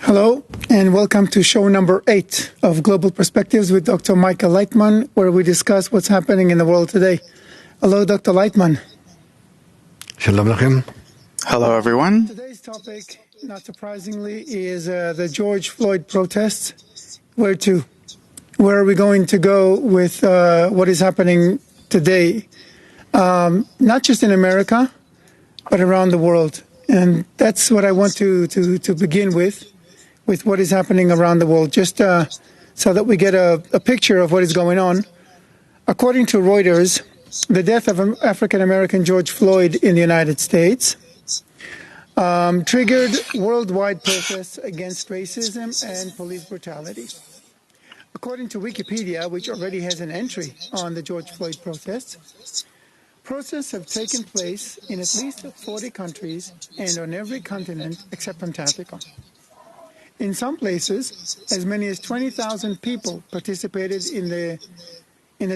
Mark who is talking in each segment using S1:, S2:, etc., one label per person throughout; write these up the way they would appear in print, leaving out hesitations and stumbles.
S1: Hello, and welcome to show number 8 of Global Perspectives with Dr. Michael Leitman, where we discuss what's happening in the world today. Hello, Dr. Leitman.
S2: Shalom lachem.
S3: Hello, everyone.
S1: Today's topic, not surprisingly, is the George Floyd protests. Where to? Where are we going to go with what is happening today? Not just in America, but around the world. And that's what I want to begin with what is happening around the world, just so that we get a picture of what is going on. According to Reuters, the death of African-American George Floyd in the United States triggered worldwide protests against racism and police brutality. According to Wikipedia, which already has an entry on the George Floyd protests have taken place in at least 40 countries and on every continent except Antarctica. In some places, as many as 20,000 people participated in the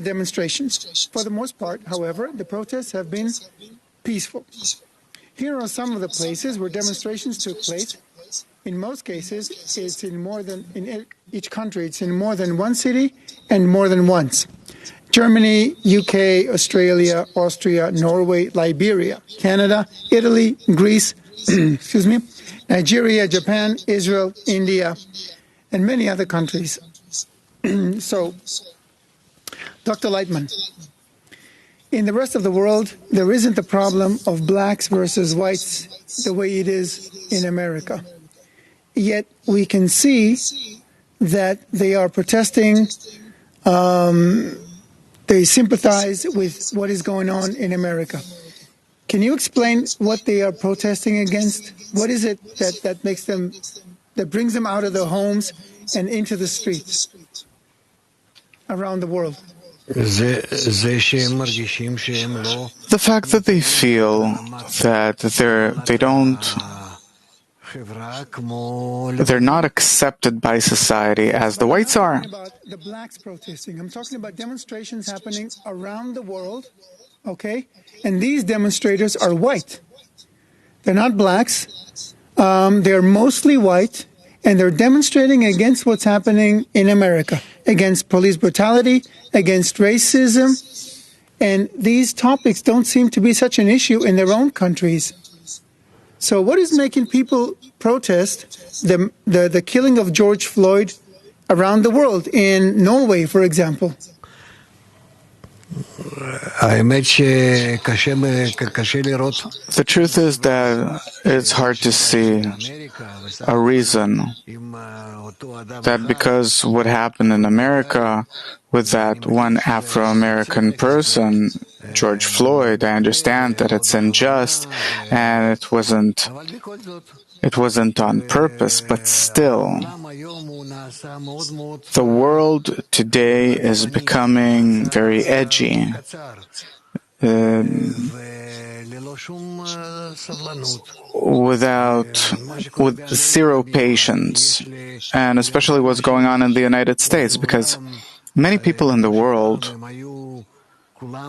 S1: demonstrations. For the most part, however, the protests have been peaceful. Here are some of the places where demonstrations took place. In most cases, it's in each country, it's in more than one city and more than once. Germany, UK, Australia, Austria, Norway, Liberia, Canada, Italy, Greece, Nigeria, Japan, Israel, India, and many other countries. So, Dr. Leitman, in the rest of the world, there isn't the problem of blacks versus whites the way it is in America. Yet we can see that they are protesting, they sympathize with what is going on in America. Can you explain what they are protesting against? What is it that makes them, that brings them out of their homes and into the streets around the world?
S3: The fact that they feel that they're not accepted by society as the whites are.
S1: I'm not talking about the blacks protesting. I'm talking about demonstrations happening around the world, okay? And these demonstrators are white. They're not blacks. They're mostly white, and they're demonstrating against what's happening in America, against police brutality, against racism, and these topics don't seem to be such an issue in their own countries. So what is making people protest the killing of George Floyd around the world, in Norway, for example?
S3: The truth is that it's hard to see a reason that because what happened in America with that one Afro-American person, George Floyd, I understand that it's unjust and it wasn't on purpose, but still, the world today is becoming very edgy, with zero patience, and especially what's going on in the United States, because many people in the world,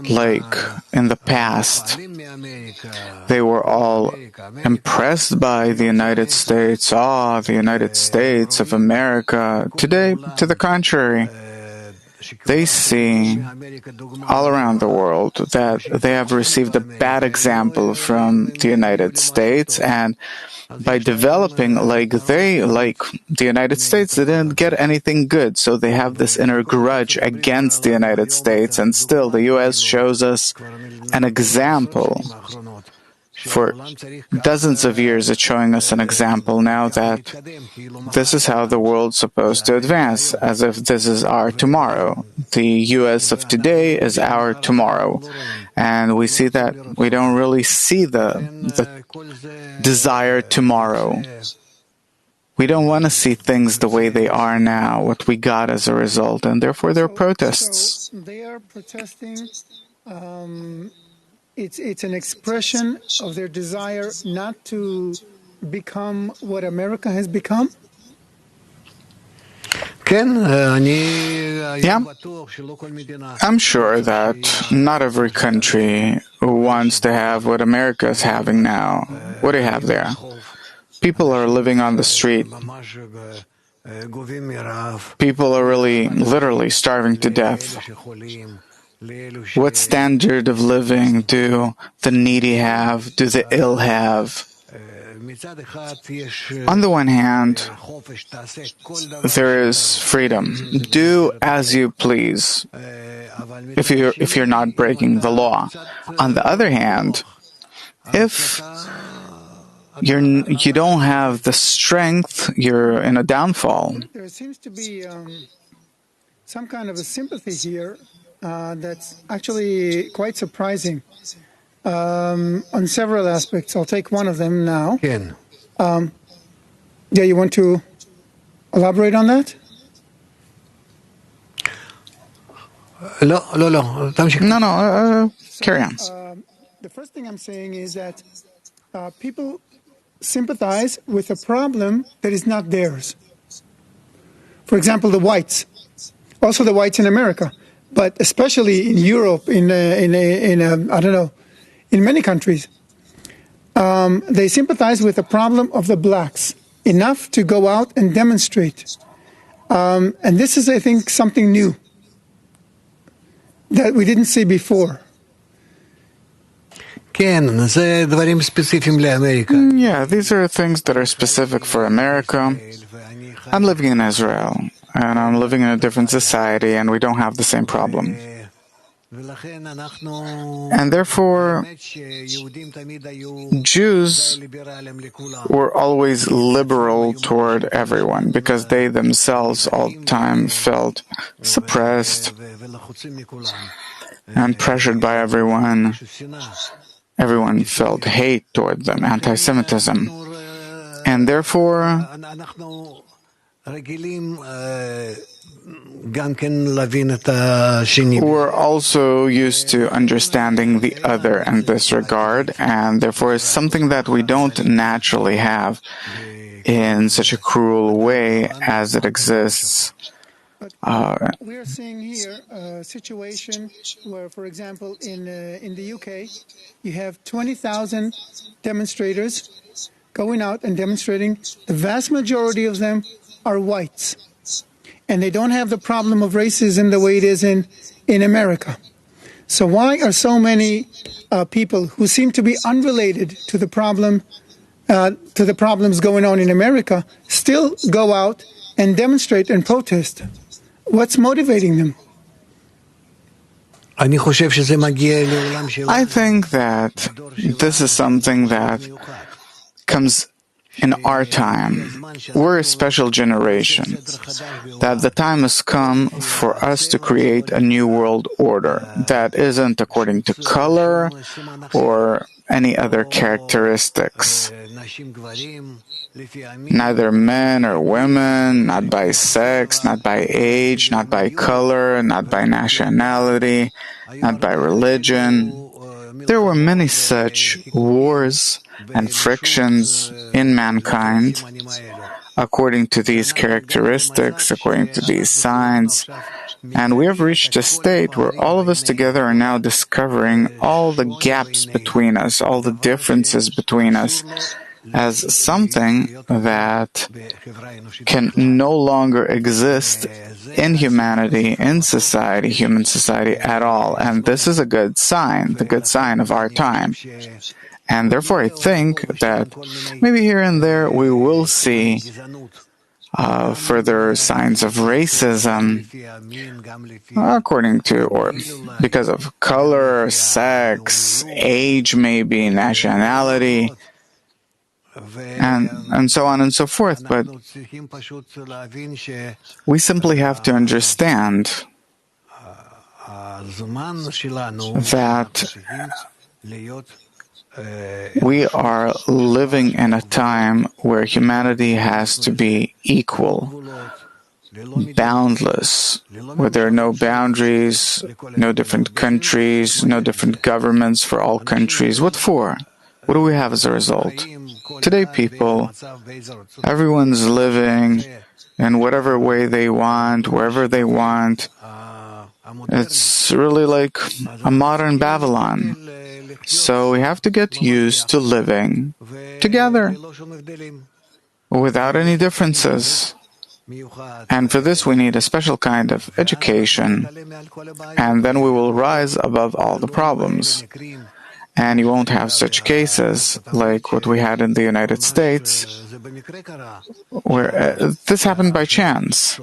S3: like in the past, they were all impressed by the United States. The United States of America. Today, to the contrary, they see all around the world that they have received a bad example from the United States, and by developing like the United States, they didn't get anything good, so they have this inner grudge against the United States, and still the U.S. shows us an example. For dozens of years, it's showing us an example now that this is how the world's supposed to advance, as if this is our tomorrow. The U.S. of today is our tomorrow. And we see that we don't really see the desired tomorrow. We don't want to see things the way they are now, what we got as a result, and therefore there are protests.
S1: So they are protesting. It's an expression of their desire not to become what America has become?
S3: Yeah, I'm sure that not every country wants to have what America is having now. What do you have there? People are living on the street. People are really, literally starving to death. What standard of living do the needy have? Do the ill have? On the one hand, there is freedom. Do as you please if you're not breaking the law. On the other hand, if you don't have the strength, you're in a downfall.
S1: There seems to be some kind of a sympathy here that's actually quite surprising on several aspects. I'll take one of them now. Yeah, you want to elaborate on that?
S3: No, carry on.
S1: The first thing I'm saying is that people sympathize with a problem that is not theirs. For example, the whites, also the whites in America, but especially in Europe, in I don't know, in many countries, they sympathize with the problem of the blacks enough to go out and demonstrate. And this is, I think, something new that we didn't see before.
S3: Yeah, these are things that are specific for America. I'm living in Israel, and I'm living in a different society, and we don't have the same problem. And therefore, Jews were always liberal toward everyone, because they themselves all the time felt suppressed and pressured by everyone. Everyone felt hate toward them, anti-Semitism. And therefore, we're also used to understanding the other in this regard, and therefore it's something that we don't naturally have in such a cruel way as it exists.
S1: We are seeing here a situation where, for example, in the UK, you have 20,000 demonstrators going out and demonstrating. The vast majority of them are whites, and they don't have the problem of racism the way it is in America. So why are so many people who seem to be unrelated to the problem, to the problems going on in America, still go out and demonstrate and protest? What's motivating them?
S3: I think that this is something that comes in our time. We're a special generation, that the time has come for us to create a new world order that isn't according to color or any other characteristics. Neither men or women, not by sex, not by age, not by color, not by nationality, not by religion. There were many such wars and frictions in mankind according to these characteristics, according to these signs. And we have reached a state where all of us together are now discovering all the gaps between us, all the differences between us, as something that can no longer exist in humanity, in society, human society at all. And this is a good sign, the good sign of our time. And therefore I think that maybe here and there we will see further signs of racism according to or because of color, sex, age maybe, nationality, and so on and so forth. But we simply have to understand that we are living in a time where humanity has to be equal, boundless, where there are no boundaries, no different countries, no different governments for all countries. What for? What do we have as a result? Today, people, everyone's living in whatever way they want, wherever they want. It's really like a modern Babylon. So we have to get used to living together without any differences. And for this we need a special kind of education, and then we will rise above all the problems. And you won't have such cases like what we had in the United States, where this happened by chance,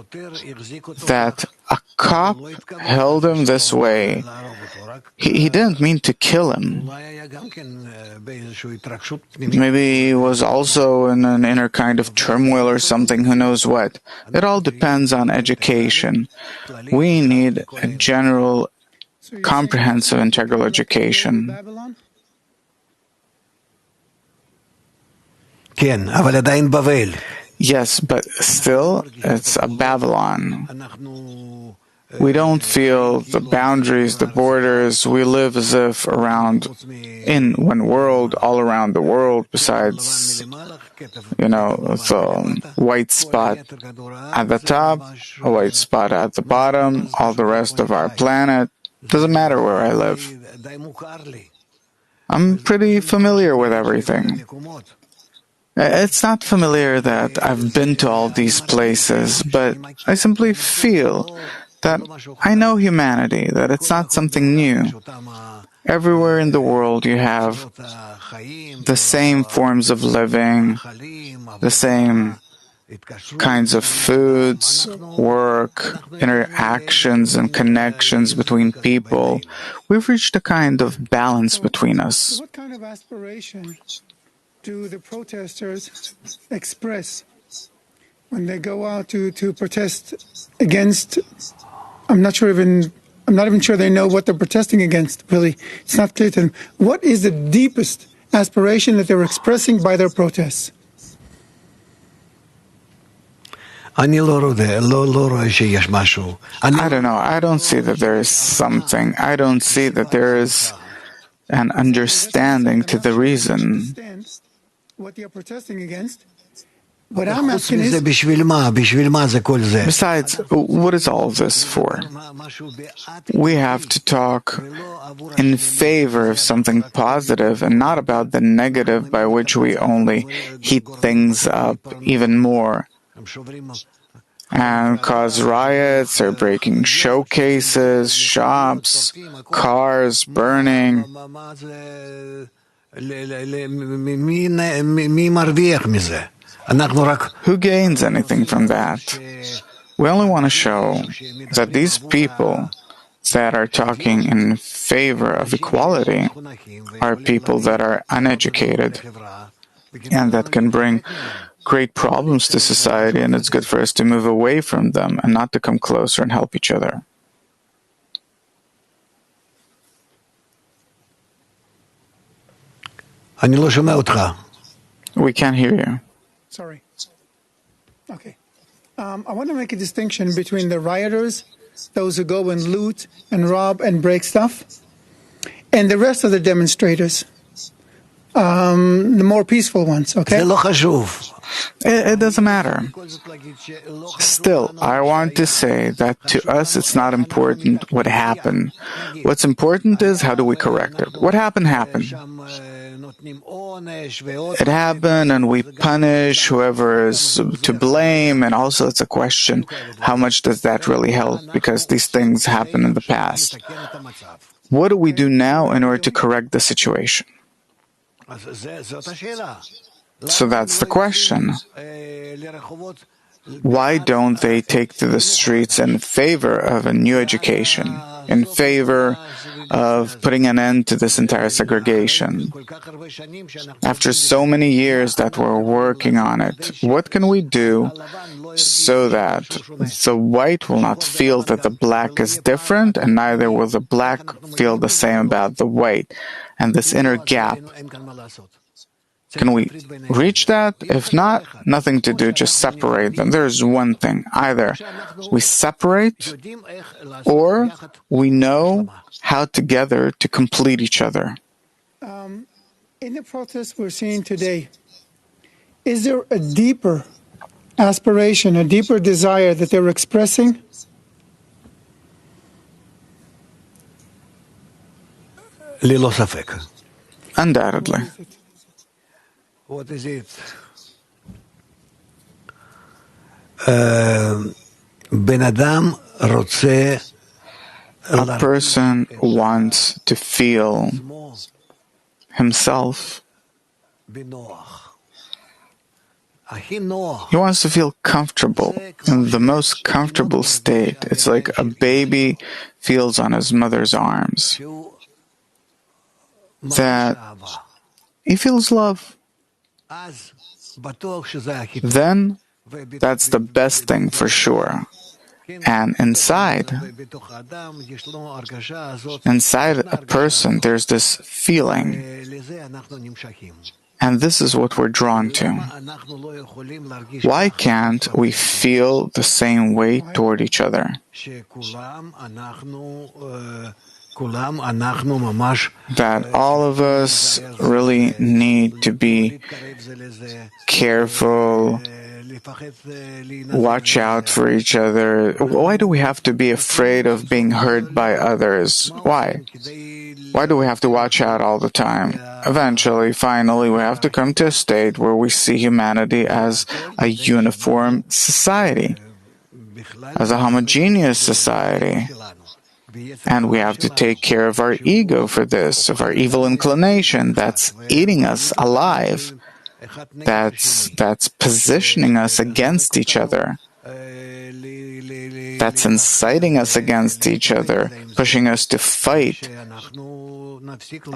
S3: that a cop held him this way. He didn't mean to kill him. Maybe he was also in an inner kind of turmoil or something, who knows what. It all depends on education. We need a general, comprehensive, integral education.
S1: Babylon?
S3: Yes, but still, it's a Babylon. We don't feel the boundaries, the borders. We live as if in one world, all around the world, besides, the white spot at the top, a white spot at the bottom, all the rest of our planet. Doesn't matter where I live. I'm pretty familiar with everything. It's not familiar that I've been to all these places, but I simply feel that I know humanity, that it's not something new. Everywhere in the world you have the same forms of living, the same kinds of foods, work, interactions and connections between people. We've reached a kind of balance between us.
S1: What kind of aspiration do the protesters express when they go out to protest against? I'm not even sure they know what they're protesting against, really. It's not clear to them. What is the deepest aspiration that they're expressing by their protests?
S3: I don't know. I don't see that there is something. I don't see that there is an understanding to the reason.
S1: What they are protesting against. What I'm asking is,
S3: besides, what is all this for? We have to talk in favor of something positive and not about the negative by which we only heat things up even more and cause riots or breaking showcases, shops, cars burning. Who gains anything from that? We only want to show that these people that are talking in favor of equality are people that are uneducated and that can bring great problems to society, and it's good for us to move away from them and not to come closer and help each other. We can't hear you.
S1: sorry. Okay. I want to make a distinction between the rioters, those who go and loot and rob and break stuff, and the rest of the demonstrators, the more peaceful ones, okay?
S3: It doesn't matter. Still, I want to say that to us it's not important what happened. What's important is how do we correct it. What happened, happened. It happened and we punish whoever is to blame, and also it's a question, how much does that really help? Because these things happened in the past. What do we do now in order to correct the situation? So that's the question. Why don't they take to the streets in favor of a new education, in favor of putting an end to this entire segregation? After so many years that we're working on it, what can we do so that the white will not feel that the black is different, and neither will the black feel the same about the white, and this inner gap? Can we reach that? If not, nothing to do, just separate them. There's one thing. Either we separate or we know how together to complete each other.
S1: In the protests we're seeing today, is there a deeper aspiration, a deeper desire that they're expressing?
S3: Undoubtedly.
S4: What is it?
S3: A person wants to feel himself. He wants to feel comfortable, in the most comfortable state. It's like a baby feels on his mother's arms, that he feels love. Then that's the best thing for sure. And inside a person, there's this feeling. And this is what we're drawn to. Why can't we feel the same way toward each other? That all of us really need to be careful, watch out for each other. Why do we have to be afraid of being hurt by others? Why? Why do we have to watch out all the time? Eventually, finally, we have to come to a state where we see humanity as a uniform society, as a homogeneous society. And we have to take care of our ego for this, of our evil inclination that's eating us alive, that's positioning us against each other, that's inciting us against each other, pushing us to fight,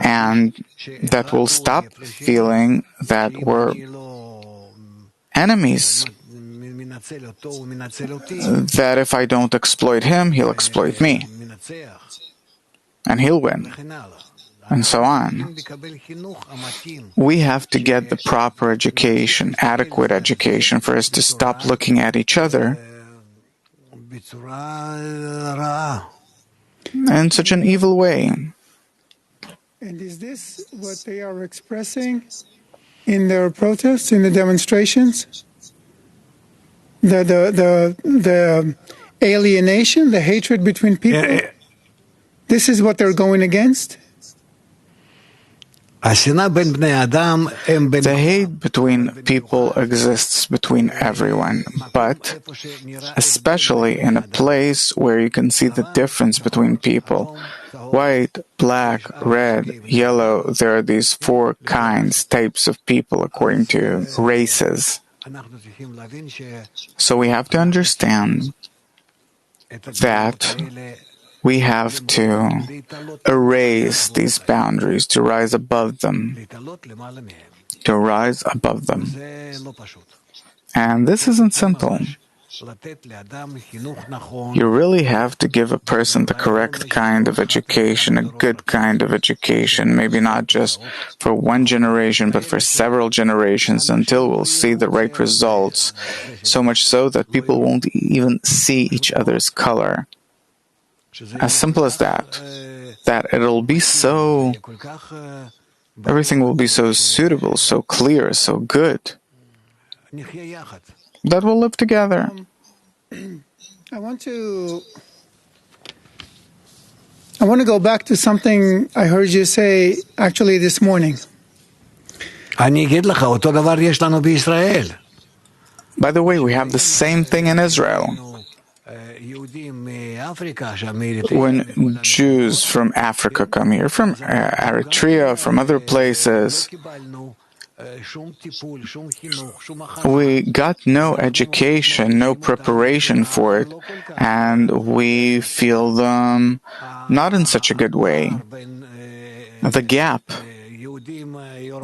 S3: and that will stop feeling that we're enemies. That if I don't exploit him, he'll exploit me, and he'll win, and so on. We have to get the proper education, adequate education, for us to stop looking at each other in such an evil way.
S1: And is this what they are expressing in their protests, in the demonstrations? The alienation, the hatred between people? This is what they're going against?
S3: The hate between people exists between everyone, but especially in a place where you can see the difference between people. White, black, red, yellow, there are these four types of people according to races. So we have to understand that we have to erase these boundaries, to rise above them. To rise above them. And this isn't simple. You really have to give a person the correct kind of education, a good kind of education, maybe not just for one generation, but for several generations, until we'll see the right results, so much so that people won't even see each other's color. As simple as that it'll be so, everything will be so suitable, so clear, so good, that we'll live together.
S1: I want to go back to something I heard you say actually this morning.
S3: By the way, we have the same thing in Israel. When Jews from Africa come here, from Eritrea, from other places, we got no education, no preparation for it, and we feel them not in such a good way. The gap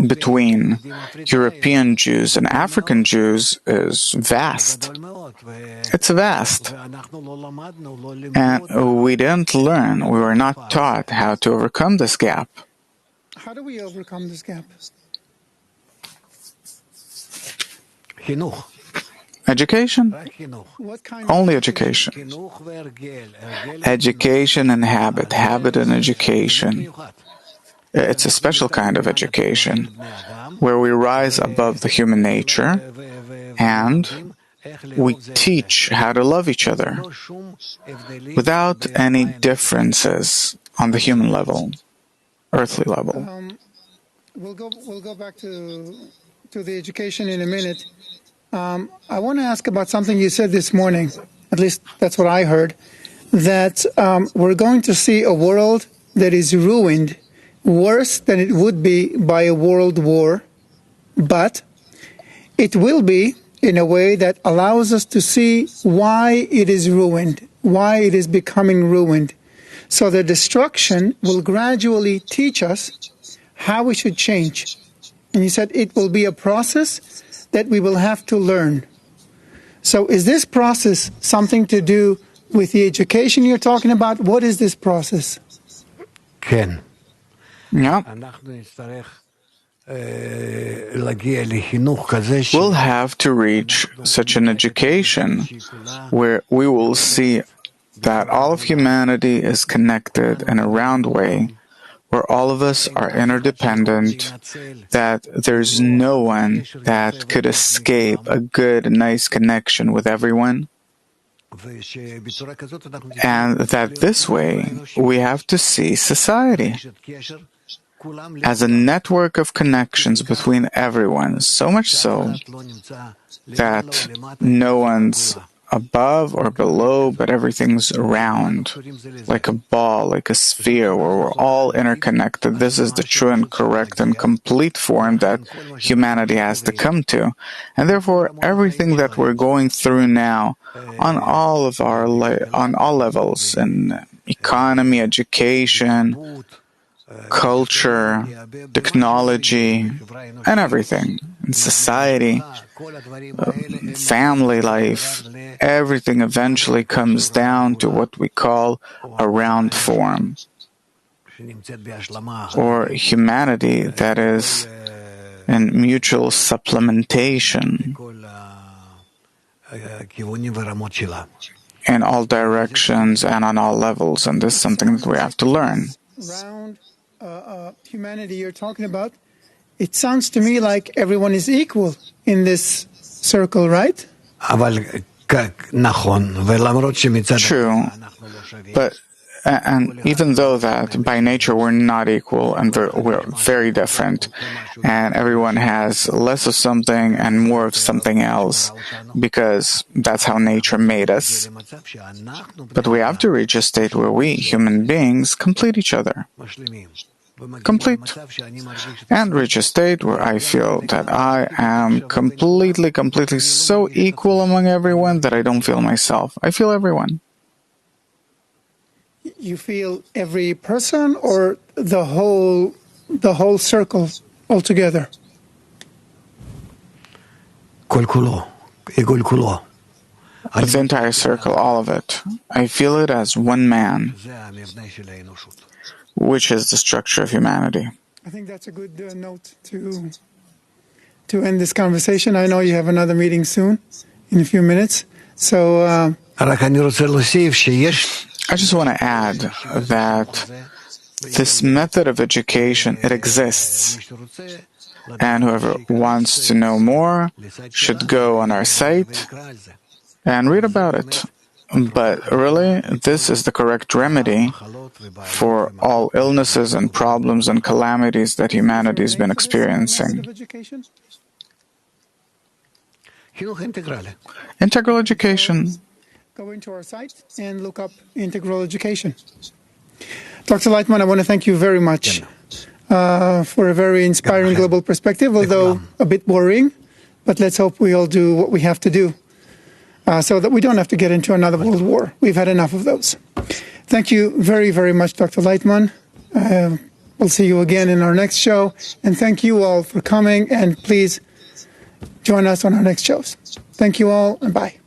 S3: between European Jews and African Jews is vast. It's vast. And we didn't learn, we were not taught how to overcome this gap.
S1: How do we overcome this gap?
S3: Education. Only education. Education and habit. Habit and education. It's a special kind of education where we rise above the human nature and we teach how to love each other without any differences on the human level, earthly level.
S1: we'll go back to the education in a minute. I want to ask about something you said this morning. At least that's what I heard. That we're going to see a world that is ruined worse than it would be by a world war, but it will be in a way that allows us to see why it is ruined, why it is becoming ruined. So the destruction will gradually teach us how we should change. And you said it will be a process that we will have to learn. So is this process something to do with the education you're talking about? What is this process?
S4: כן.
S3: Yeah.
S4: אנחנו נצטרך להגיע לחינוך כזה
S3: We'll have to reach such an education where we will see that all of humanity is connected in a round way, where all of us are interdependent, that there's no one that could escape a good, nice connection with everyone, and that this way we have to see society as a network of connections between everyone, so much so that no one's above or below, but everything's around, like a ball, like a sphere, where we're all interconnected. This is the true and correct and complete form that humanity has to come to. And therefore, everything that we're going through now, on all levels, in economy, education, culture, technology, and everything, in society, family life, everything eventually comes down to what we call a round form, or humanity that is in mutual supplementation in all directions and on all levels, and this is something that we have to learn.
S1: Round humanity you're talking about, it sounds to me like everyone is equal in this circle, right?
S3: True, but and even though that by nature we're not equal and we're very different, and everyone has less of something and more of something else, because that's how nature made us. But we have to reach a state where we, human beings, complete each other. Complete. And reach a state where I feel that I am completely so equal among everyone that I don't feel myself. I feel everyone.
S1: You feel every person or the whole circle altogether?
S3: It's the entire circle, all of it. I feel it as one man, which is the structure of humanity.
S1: I think that's a good note to end this conversation. I know you have another meeting soon, in a few minutes. So
S3: I just want to add that this method of education, it exists. And whoever wants to know more should go on our site and read about it. But really, this is the correct remedy for all illnesses and problems and calamities that humanity has been experiencing. Integral education.
S1: Go into our site and look up integral education. Dr. Lightman, I want to thank you very much for a very inspiring global perspective, although a bit worrying. But let's hope we all do what we have to do so that we don't have to get into another world war. We've had enough of those. Thank you very, very much, Dr. Lightman. We'll see you again in our next show. And thank you all for coming. And please join us on our next shows. Thank you all, and bye.